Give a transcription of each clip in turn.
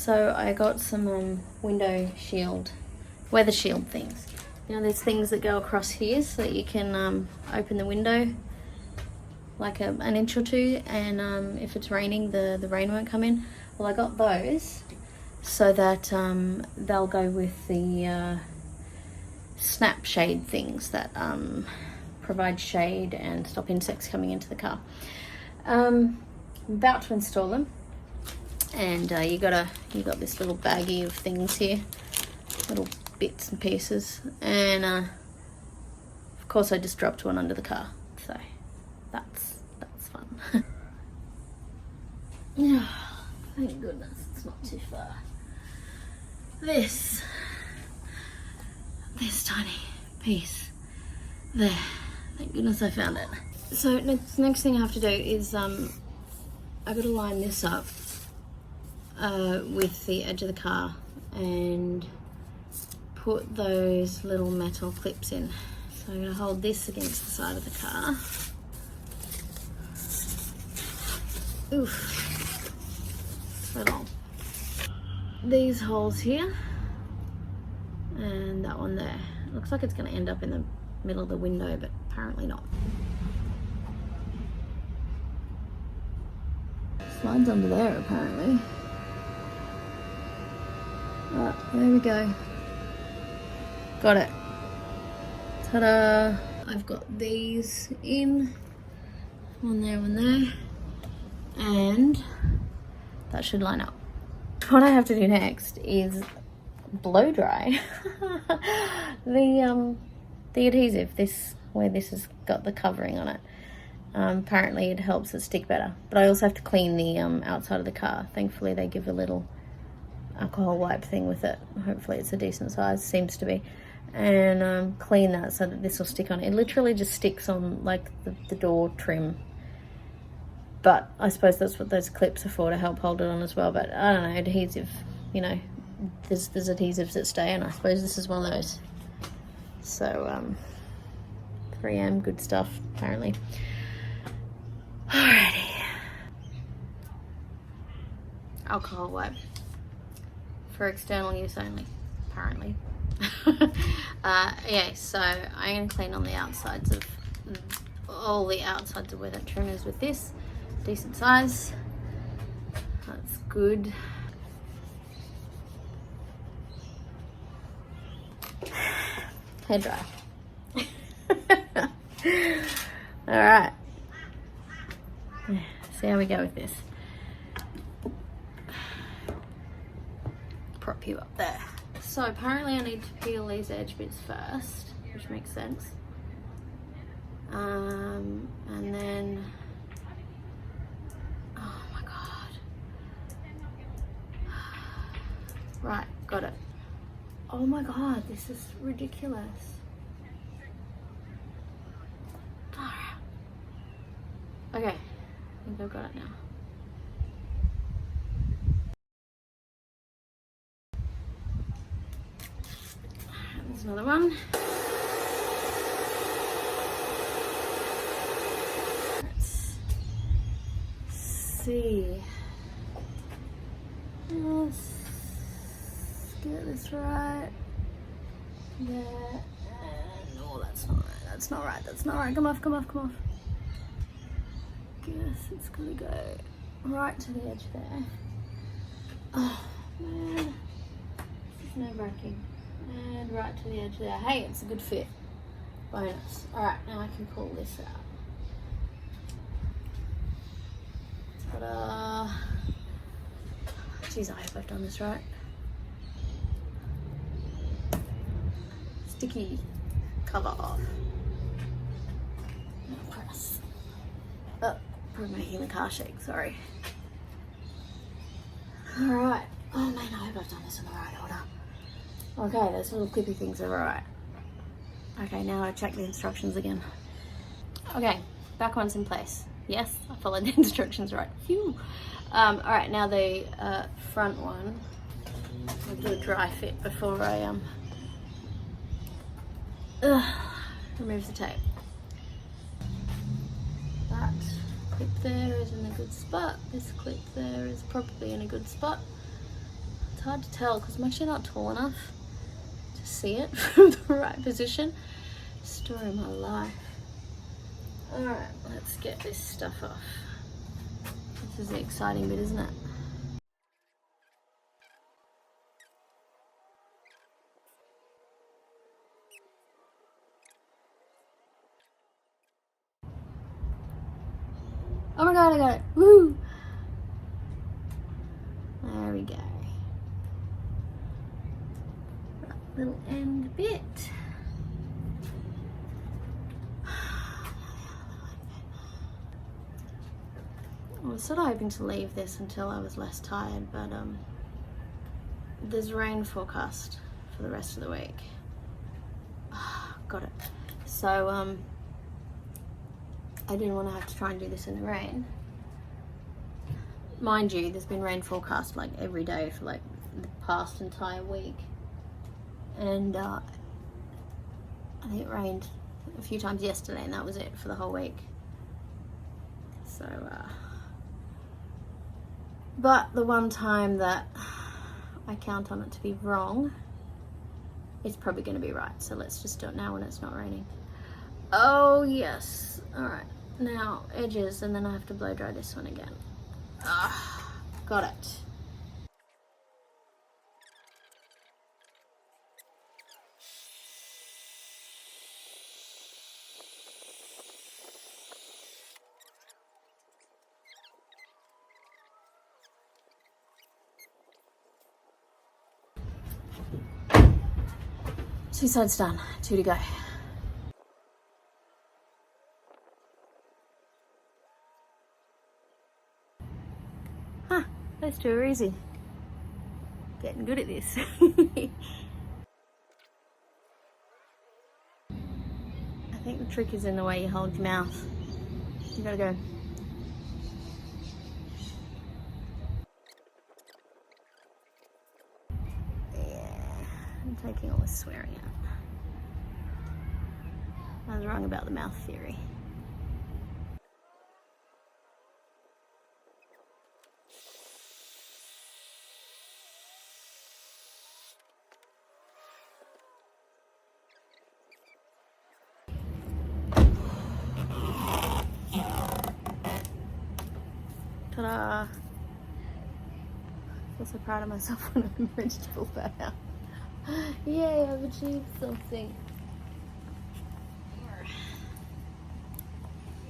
So I got some window shield, weather shield things. You know, there's things that go across here so that you can open the window like an inch or two, and if it's raining, the rain won't come in. Well, I got those so that they'll go with the snap shade things that provide shade and stop insects coming into the car. I'm about to install them, and you got this little baggie of things here, little bits and pieces, and of course I just dropped one under the car, so that's fun. Yeah, thank goodness it's not too far. This tiny piece there, thank goodness I found it. So next thing I have to do is I gotta line this up with the edge of the car and put those little metal clips in. So I'm gonna hold this against the side of the car. Oof, so long. These holes here and that one there. It looks like it's gonna end up in the middle of the window, but apparently not. Slides under there apparently. There we go. Got it. Ta-da! I've got these in. One there. And that should line up. What I have to do next is blow dry the adhesive, where this has got the covering on it. Apparently it helps it stick better, but I also have to clean the outside of the car. Thankfully they give a little alcohol wipe thing with it. Hopefully it's a decent size, seems to be, and clean that so that this will stick on. It literally just sticks on like the door trim, but I suppose that's what those clips are for, to help hold it on as well. But I don't know, adhesive, you know, there's adhesives that stay, and I suppose this is one of those. So 3M, good stuff apparently. Alrighty. Alcohol wipe for external use only, apparently. Yeah, so I'm going to clean on the outsides of all the outsides of where that trim is with this. Decent size. That's good. Hair dry. Alright. See how we go with this. Prop you up there. So apparently I need to peel these edge bits first, which makes sense. And then, oh my god. Right, got it. Oh my god, this is ridiculous. Okay, I think I've got it now. There's another one. Let's see. Let's get this right. There. And oh, that's not right. That's not right. That's not right. Come off. Guess it's gonna go right to the edge there. Oh man, this is nerve-wracking. And right to the edge there. Hey, it's a good fit. Bonus. Alright, now I can pull this out. Ta-da! Jeez, I hope I've done this right. Sticky cover off. Press. Oh, probably making the car shake, sorry. Alright. Oh man, I hope I've done this in the right order. Okay, those little clippy things are right. Okay, now I check the instructions again. Okay, back one's in place. Yes, I followed the instructions right. Phew. Alright, now the front one. I'll do a dry fit before I remove the tape. That clip there is in a good spot. This clip there is probably in a good spot. hard to tell because I'm actually not tall enough to see it from the right position. Story of my life. Alright, let's get this stuff off. This is the exciting bit, isn't it? Oh my god, I got it. Woo! There we go. That little end bit. I was sort of hoping to leave this until I was less tired, but there's rain forecast for the rest of the week. Got it. So I didn't want to have to try and do this in the rain. Mind you, there's been rain forecast like every day for like the past entire week, and I think it rained a few times yesterday, and that was it for the whole week. So but the one time that I count on it to be wrong, it's probably going to be right. So let's just do it now when it's not raining. Oh yes. All right, now edges, and then I have to blow dry this one again. Got it. Two sides done, 2 to go. Huh, those two are easy. Getting good at this. I think the trick is in the way you hold your mouth. You gotta go. I'm taking all this swearing out. I was wrong about the mouth theory. Ta-da! I feel so proud of myself when I managed to pull that out. Yay, I've achieved something.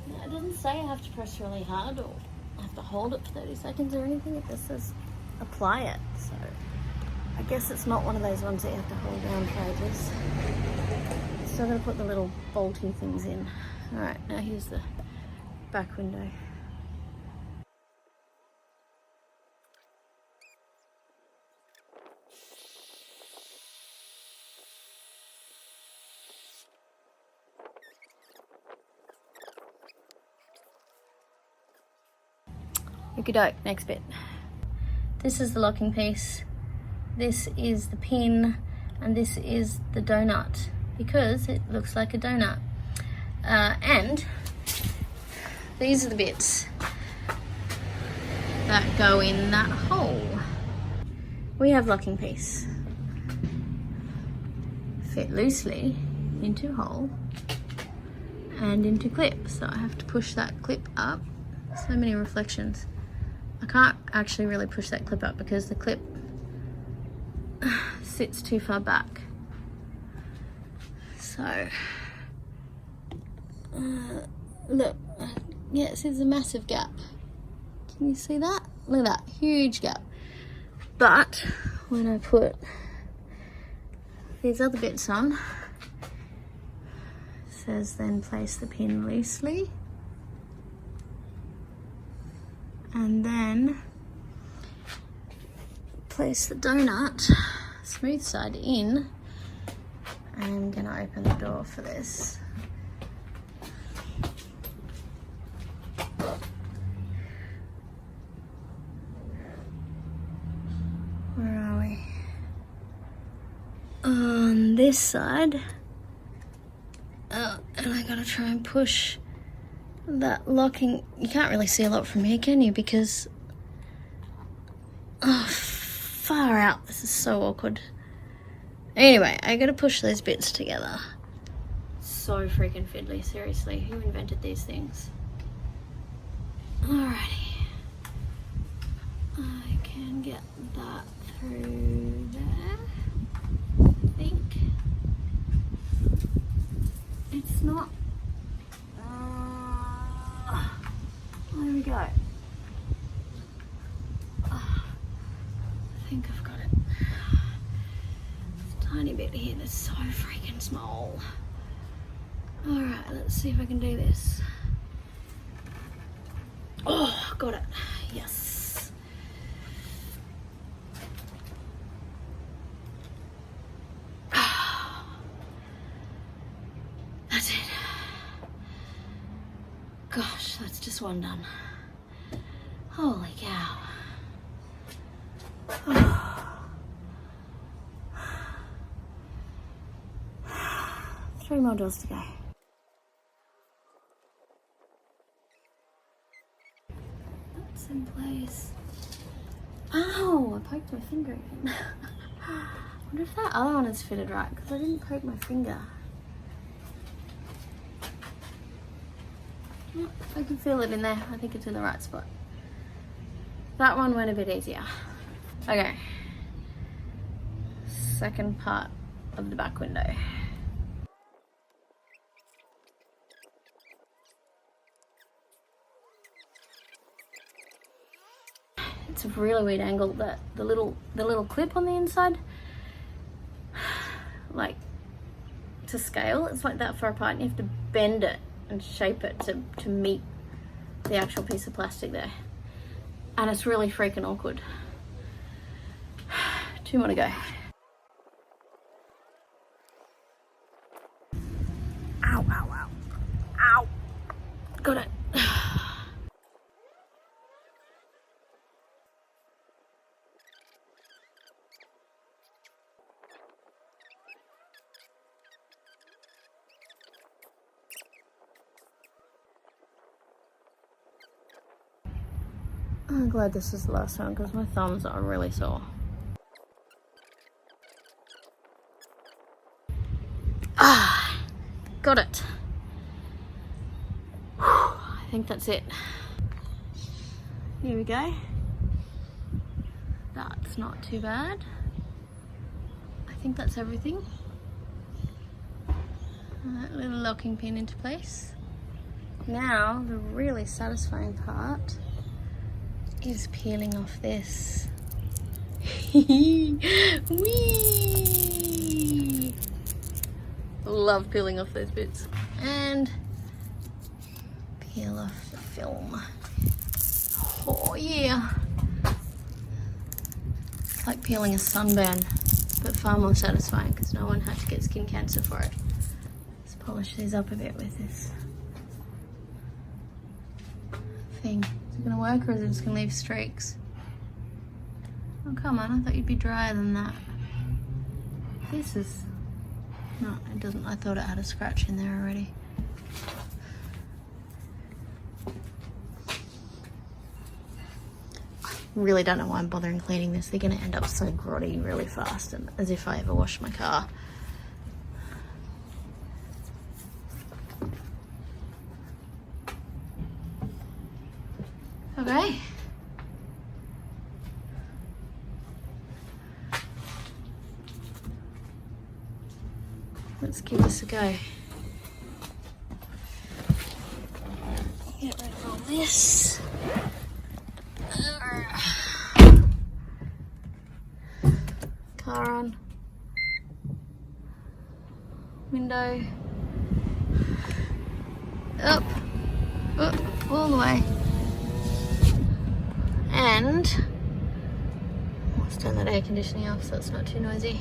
It doesn't say I have to press really hard or I have to hold it for 30 seconds or anything. It just says apply it. So I guess it's not one of those ones that you have to hold down for ages. Still gonna put the little bolty things in. Alright, now here's the back window. Okey-doke, next bit. This is the locking piece, this is the pin, and this is the donut, because it looks like a donut. And these are the bits that go in that hole. We have locking piece. Fit loosely into hole and into clip. So I have to push that clip up. So many reflections. I can't actually really push that clip up because the clip sits too far back. So, look, yeah, see there's a massive gap. Can you see that? Look at that, huge gap. But when I put these other bits on, it says then place the pin loosely. And then place the donut, smooth side in. I'm gonna open the door for this. Where are we? On this side. Oh, and I gotta try and push that locking. You can't really see a lot from here, can you? Because Far out, this is so awkward. Anyway, I gotta push those bits together. So freaking fiddly, seriously. Who invented these things? Alrighty. I can get that through there, I think. It's not... there we go. I think I've got it. It's a tiny bit here that's so freaking small. Alright, let's see if I can do this. Oh, got it. Yes. That's it. Gosh, that's just one done. Holy cow. Oh. 3 more doors to go. That's in place. Ow, I poked my finger again. I wonder if that other one is fitted right, because I didn't poke my finger. Yep, I can feel it in there. I think it's in the right spot. That one went a bit easier. Okay. Second part of the back window. It's a really weird angle that the little clip on the inside, like to scale, it's like that far apart, and you have to bend it and shape it to meet the actual piece of plastic there. And it's really freaking awkward. 2 more to go. Ow, ow, ow. Ow. Got it. I'm glad this is the last one because my thumbs are really sore. Ah, got it. Whew, I think that's it. Here we go. That's not too bad. I think that's everything. That little locking pin into place. Now, the really satisfying part is peeling off this. Whee! Love peeling off those bits. And peel off the film. Oh yeah! It's like peeling a sunburn, but far more satisfying because no one had to get skin cancer for it. Let's polish these up a bit with this thing. Is it gonna work or is it just gonna leave streaks? Oh come on, I thought you'd be drier than that. This is... no, it doesn't. I thought it had a scratch in there already. I really don't know why I'm bothering cleaning this. They're gonna end up so grotty really fast, and as if I ever washed my car. Okay. Let's give this a go. Get rid of all this. Car on. Window. Up. Up. All the way. And let's turn that air conditioning off so it's not too noisy.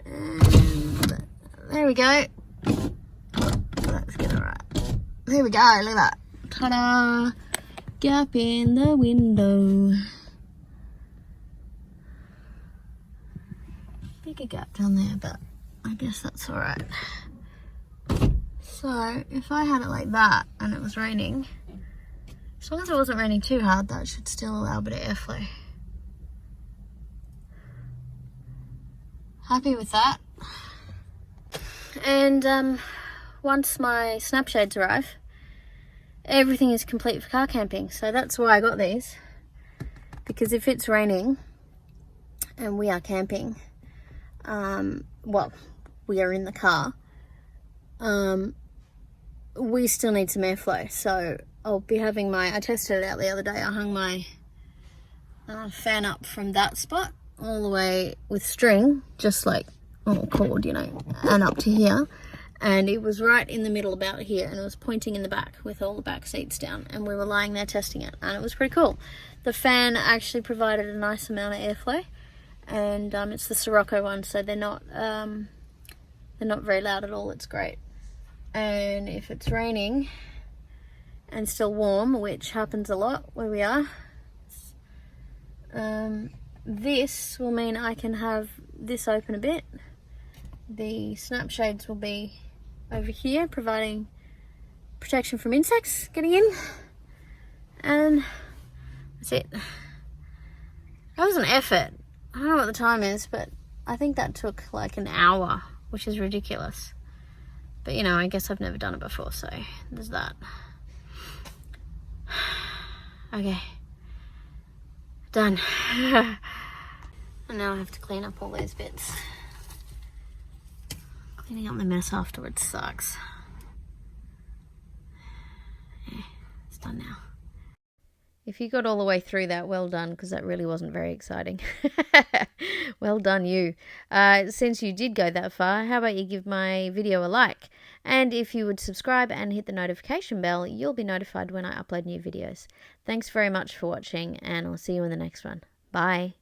And there we go. Let's get it right. There we go, look at that. Ta-da! Gap in the window. Bigger gap down there, but I guess that's alright. So, if I had it like that and it was raining, as long as it wasn't raining too hard, that should still allow a bit of airflow. happy with that. And once my snap shades arrive, everything is complete for car camping. So that's why I got these, because if it's raining and we are camping, well, we are in the car, we still need some airflow. So I'll be having I tested it out the other day. I hung my fan up from that spot all the way with string, just like all cord, you know, and up to here. And it was right in the middle about here, and it was pointing in the back with all the back seats down, and we were lying there testing it, and it was pretty cool. The fan actually provided a nice amount of airflow, and it's the Sirocco one, so they're not very loud at all. It's great. And if it's raining and still warm, which happens a lot where we are, this will mean I can have this open a bit. The snap shades will be over here, providing protection from insects getting in, and that's it. That was an effort. I don't know what the time is, but I think that took like an hour, which is ridiculous. But you know, I guess I've never done it before, so there's that. Okay, done. And now I have to clean up all those bits. Cleaning up the mess afterwards sucks. Yeah, it's done now. If you got all the way through that, well done, because that really wasn't very exciting. Well done, you. Since you did go that far, how about you give my video a like? And if you would subscribe and hit the notification bell, you'll be notified when I upload new videos. Thanks very much for watching, and I'll see you in the next one. Bye.